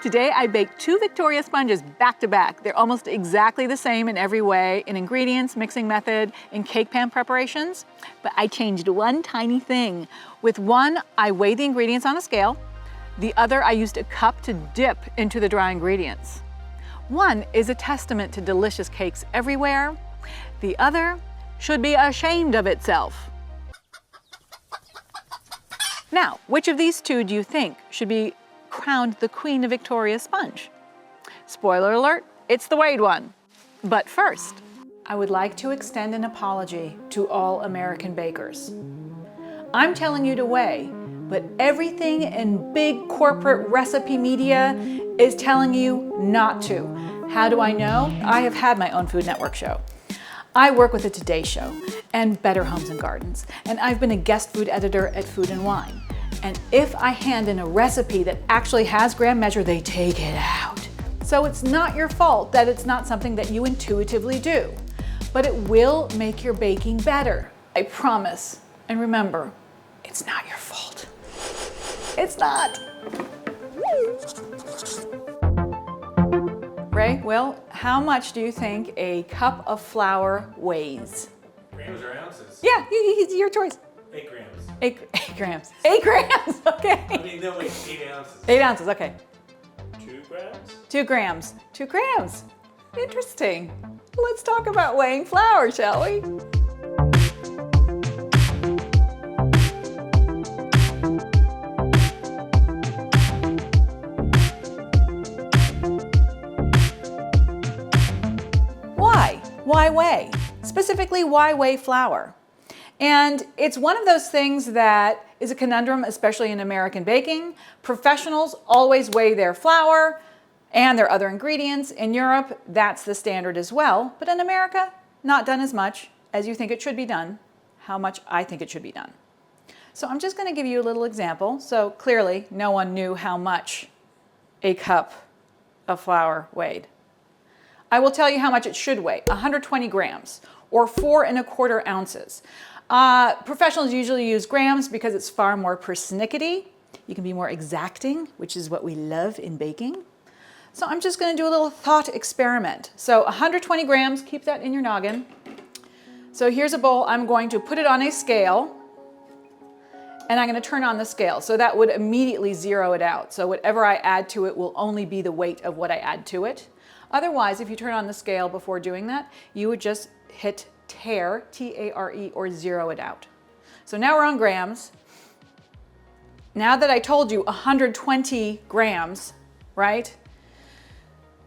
Today I baked 2 Victoria sponges back to back. They're almost exactly the same in every way, in ingredients, mixing method, in cake pan preparations. But I changed one tiny thing. With one, I weighed the ingredients on a scale. The other, I used a cup to dip into the dry ingredients. One is a testament to delicious cakes everywhere. The other should be ashamed of itself. Now, which of these two do you think should be crowned the Queen of Victoria sponge? Spoiler alert, it's the weighed one. But first, I would like to extend an apology to all American bakers. I'm telling you to weigh, but everything in big corporate recipe media is telling you not to. How do I know? I have had my own Food Network show. I work with the Today Show and Better Homes and Gardens, and I've been a guest food editor at Food and Wine. And if I hand in a recipe that actually has gram measure, they take it out. So it's not your fault that it's not something that you intuitively do, but it will make your baking better. I promise. And remember, it's not your fault. It's not. Ray, Will, how much do you think a cup of flour weighs? Grams or ounces? Yeah, your choice. 8 grams. 8 grams. 8 grams, okay. I mean, no, wait, 8 ounces. 8 ounces, okay. 2 grams? 2 grams. 2 grams. Interesting. Let's talk about weighing flour, shall we? Why weigh? Specifically, why weigh flour? And it's one of those things that is a conundrum, especially in American baking. Professionals always weigh their flour and their other ingredients. In Europe, that's the standard as well. But in America, not done as much as you think it should be done, how much I think it should be done. So I'm just going to give you a little example. So clearly, no one knew how much a cup of flour weighed. I will tell you how much it should weigh, 120 grams or 4 1/4 ounces. Professionals usually use grams because it's far more persnickety. You can be more exacting, which is what we love in baking. So I'm just going to do a little thought experiment. So 120 grams, keep that in your noggin. So here's a bowl. I'm going to put it on a scale and I'm going to turn on the scale. So that would immediately zero it out. So whatever I add to it will only be the weight of what I add to it. Otherwise, if you turn on the scale before doing that, you would just hit tare, T-A-R-E, or zero it out. So now we're on grams. Now that I told you 120 grams, right?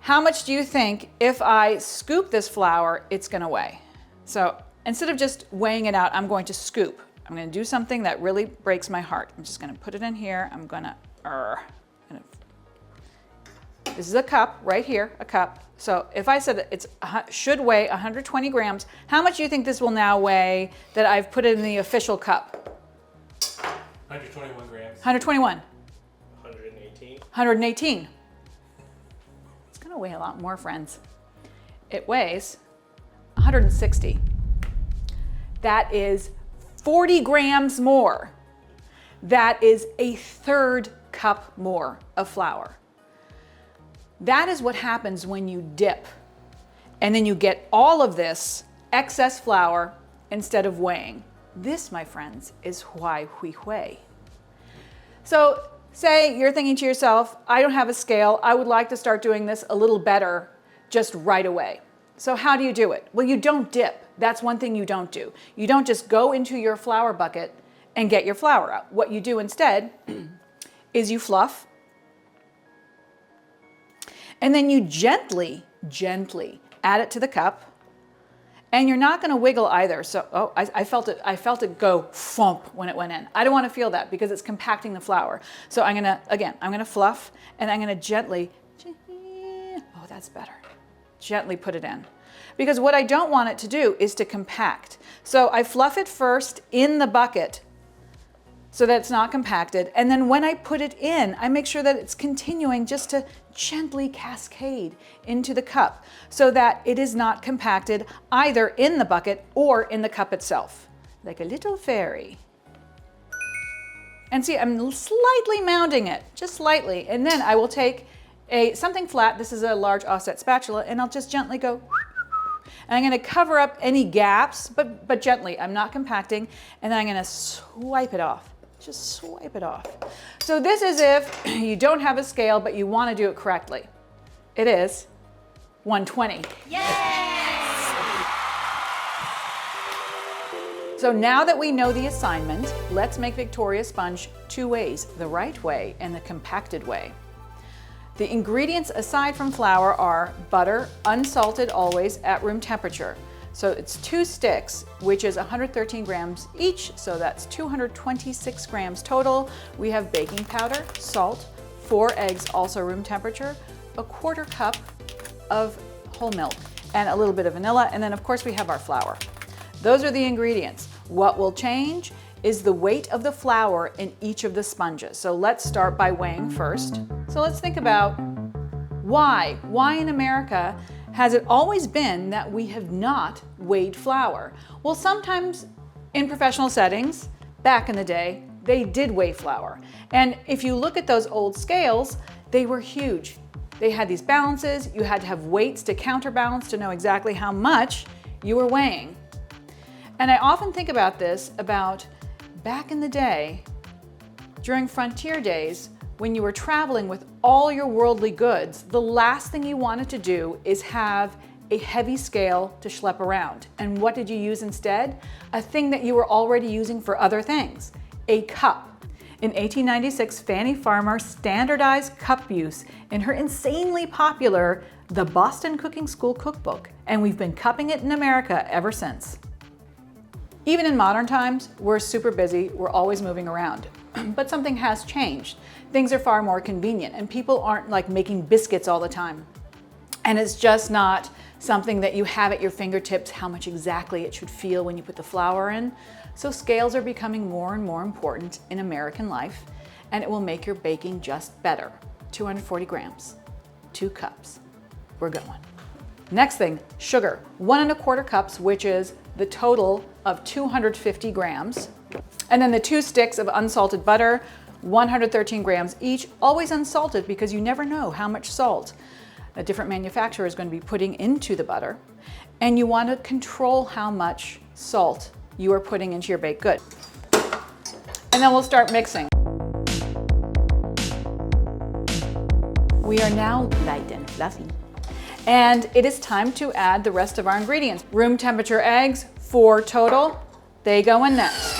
How much do you think if I scoop this flour, it's gonna weigh? So instead of just weighing it out, I'm going to scoop. I'm gonna do something that really breaks my heart. I'm just gonna put it in here. I'm gonna this is a cup right here, a cup. So if I said it should weigh 120 grams, how much do you think this will now weigh that I've put it in the official cup? 121 grams. 121. 118. 118. It's gonna weigh a lot more, friends. It weighs 160. That is 40 grams more. That is a 1/3 cup more of flour. That is what happens when you dip and then you get all of this excess flour instead of weighing. This, my friends, is why we weigh. So say you're thinking to yourself, I don't have a scale. I would like to start doing this a little better just right away. So how do you do it? Well, you don't dip. That's one thing you don't do. You don't just go into your flour bucket and get your flour out. What you do instead is you fluff. And then you gently add it to the cup. And you're not going to wiggle either. So, I felt it go thump when it went in. I don't want to feel that because it's compacting the flour. So I'm going to fluff and I'm going to gently, oh, that's better. Gently put it in. Because what I don't want it to do is to compact. So I fluff it first in the bucket so that it's not compacted. And then when I put it in, I make sure that it's continuing just to gently cascade into the cup so that it is not compacted either in the bucket or in the cup itself, like a little fairy. And see, I'm slightly mounding it, just slightly. And then I will take something flat. This is a large offset spatula, and I'll just gently go. And I'm going to cover up any gaps, but gently. I'm not compacting. And then I'm going to swipe it off. Just swipe it off. So this is if you don't have a scale, but you want to do it correctly. It is 120. So now that we know the assignment, let's make Victoria sponge 2 ways, the right way and the compacted way. The ingredients aside from flour are butter, unsalted always at room temperature. So it's 2 sticks, which is 113 grams each, so that's 226 grams total. We have baking powder, salt, 4 eggs, also room temperature, a 1/4 cup of whole milk, and a little bit of vanilla, and then of course we have our flour. Those are the ingredients. What will change is the weight of the flour in each of the sponges. So let's start by weighing first. So let's think about why. Why in America has it always been that we have not weighed flour? Well, sometimes in professional settings, back in the day, they did weigh flour. And if you look at those old scales, they were huge. They had these balances. You had to have weights to counterbalance to know exactly how much you were weighing. And I often think about this, about back in the day, during frontier days, when you were traveling with all your worldly goods, the last thing you wanted to do is have a heavy scale to schlep around. And what did you use instead? A thing that you were already using for other things, a cup. In 1896, Fanny Farmer standardized cup use in her insanely popular The Boston Cooking School Cookbook, and we've been cupping it in America ever since. Even in modern times, we're super busy, we're always moving around. But something has changed. Things are far more convenient, and people aren't like making biscuits all the time. And it's just not something that you have at your fingertips, how much exactly it should feel when you put the flour in. So scales are becoming more and more important in American life, and it will make your baking just better. 240 grams, 2 cups. We're going. Next thing, sugar. 1 1/4 cups, which is the total of 250 grams. And then the 2 sticks of unsalted butter, 113 grams each, always unsalted because you never know how much salt a different manufacturer is going to be putting into the butter. And you want to control how much salt you are putting into your baked good. And then we'll start mixing. We are now light and fluffy. And it is time to add the rest of our ingredients. Room temperature eggs, 4 total. They go in next.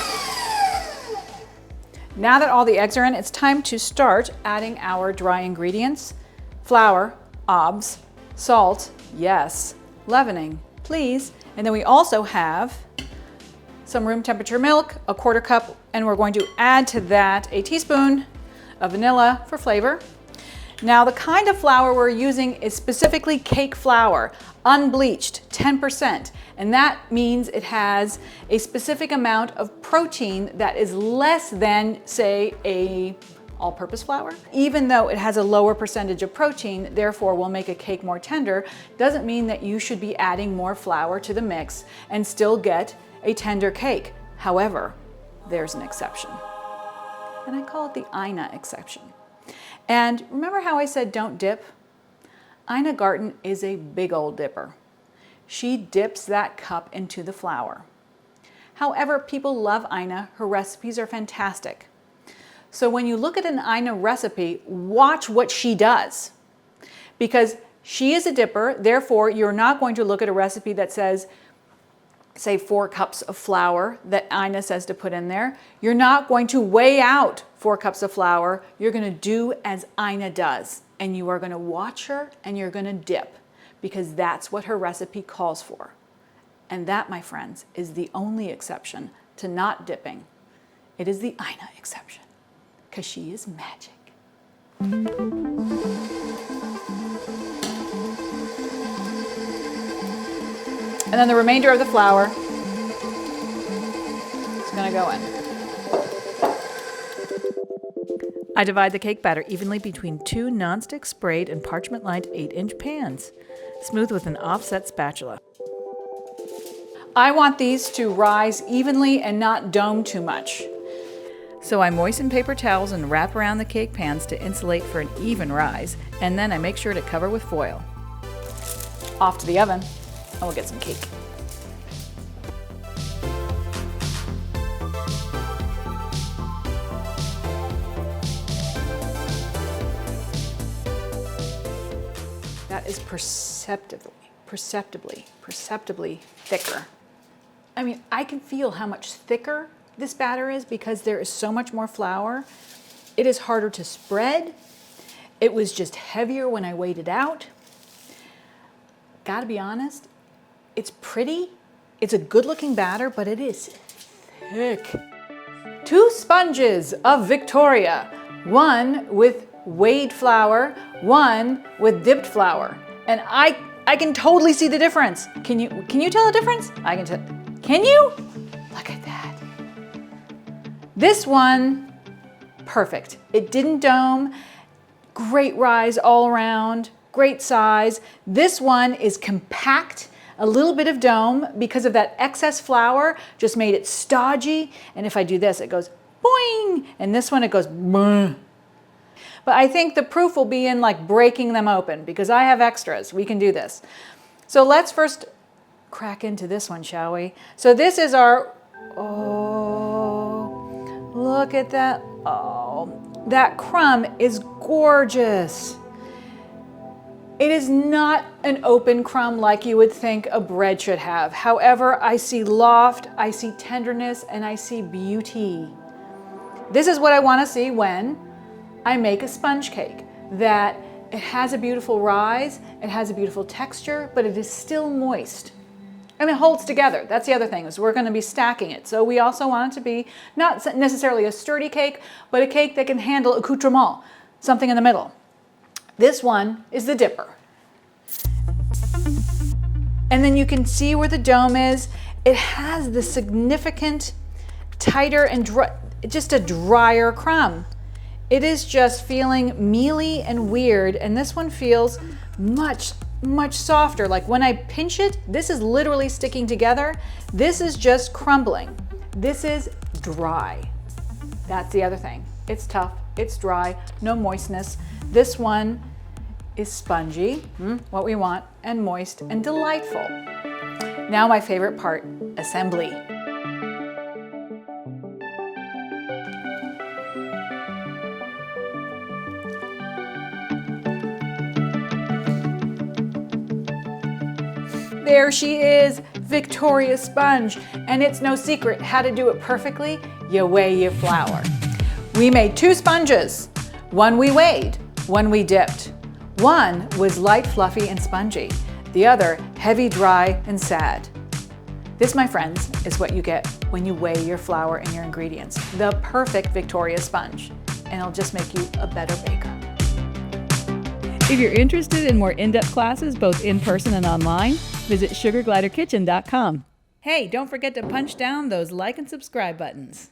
Now that all the eggs are in, it's time to start adding our dry ingredients. Flour, obs, salt, yes, leavening, please. And then we also have some room temperature milk, a 1/4 cup, and we're going to add to that a teaspoon of vanilla for flavor. Now the kind of flour we're using is specifically cake flour, unbleached, 10%. And that means it has a specific amount of protein that is less than, say, a all-purpose flour. Even though it has a lower percentage of protein, therefore will make a cake more tender, doesn't mean that you should be adding more flour to the mix and still get a tender cake. However, there's an exception. And I call it the Ina exception. And remember how I said don't dip? Ina Garten is a big old dipper. She dips that cup into the flour. However, people love Ina. Her recipes are fantastic. So when you look at an Ina recipe, watch what she does. Because she is a dipper, therefore you're not going to look at a recipe that says, say 4 cups of flour that Ina says to put in there. You're not going to weigh out 4 cups of flour. You're going to do as Ina does. And you are going to watch her and you're going to dip because that's what her recipe calls for. And that, my friends, is the only exception to not dipping. It is the Ina exception because she is magic. And then the remainder of the flour is going to go in. I divide the cake batter evenly between 2 nonstick sprayed and parchment-lined 8-inch pans. Smooth with an offset spatula. I want these to rise evenly and not dome too much. So I moisten paper towels and wrap around the cake pans to insulate for an even rise, and then I make sure to cover with foil. Off to the oven, and we'll get some cake. That is perceptibly thicker. I mean, I can feel how much thicker this batter is because there is so much more flour. It is harder to spread. It was just heavier when I weighed it out. Gotta be honest, it's pretty. It's a good looking batter, but it is thick. 2 sponges of Victoria, one with weighed flour, one with dipped flour. And I can totally see the difference. Can you tell the difference? I can tell. Can you? Look at that. This one, perfect. It didn't dome. Great rise all around. Great size. This one is compact. A little bit of dome because of that excess flour just made it stodgy. And if I do this, it goes boing. And this one, it goes boing. But I think the proof will be in like breaking them open because I have extras. We can do this. So let's first crack into this one, shall we? So this is our, oh, look at that. Oh, that crumb is gorgeous. It is not an open crumb like you would think a bread should have. However, I see loft, I see tenderness, and I see beauty. This is what I want to see when I make a sponge cake, that it has a beautiful rise, it has a beautiful texture, but it is still moist. And it holds together. That's the other thing, is we're going to be stacking it. So we also want it to be not necessarily a sturdy cake, but a cake that can handle accoutrement, something in the middle. This one is the dipper. And then you can see where the dome is. It has the significant tighter and just a drier crumb. It is just feeling mealy and weird, and this one feels much softer. Like when I pinch it, this is literally sticking together. This is just crumbling. This is dry. That's the other thing. It's tough, it's dry, no moistness. This one is spongy, what we want, and moist and delightful. Now my favorite part, assembly. There she is, Victoria sponge. And it's no secret how to do it perfectly. You weigh your flour. We made 2 sponges. One we weighed, one we dipped. One was light, fluffy, and spongy. The other, heavy, dry, and sad. This, my friends, is what you get when you weigh your flour and your ingredients. The perfect Victoria sponge. And it'll just make you a better baker. If you're interested in more in-depth classes, both in person and online, visit sugargliderkitchen.com. Hey, don't forget to punch down those like and subscribe buttons.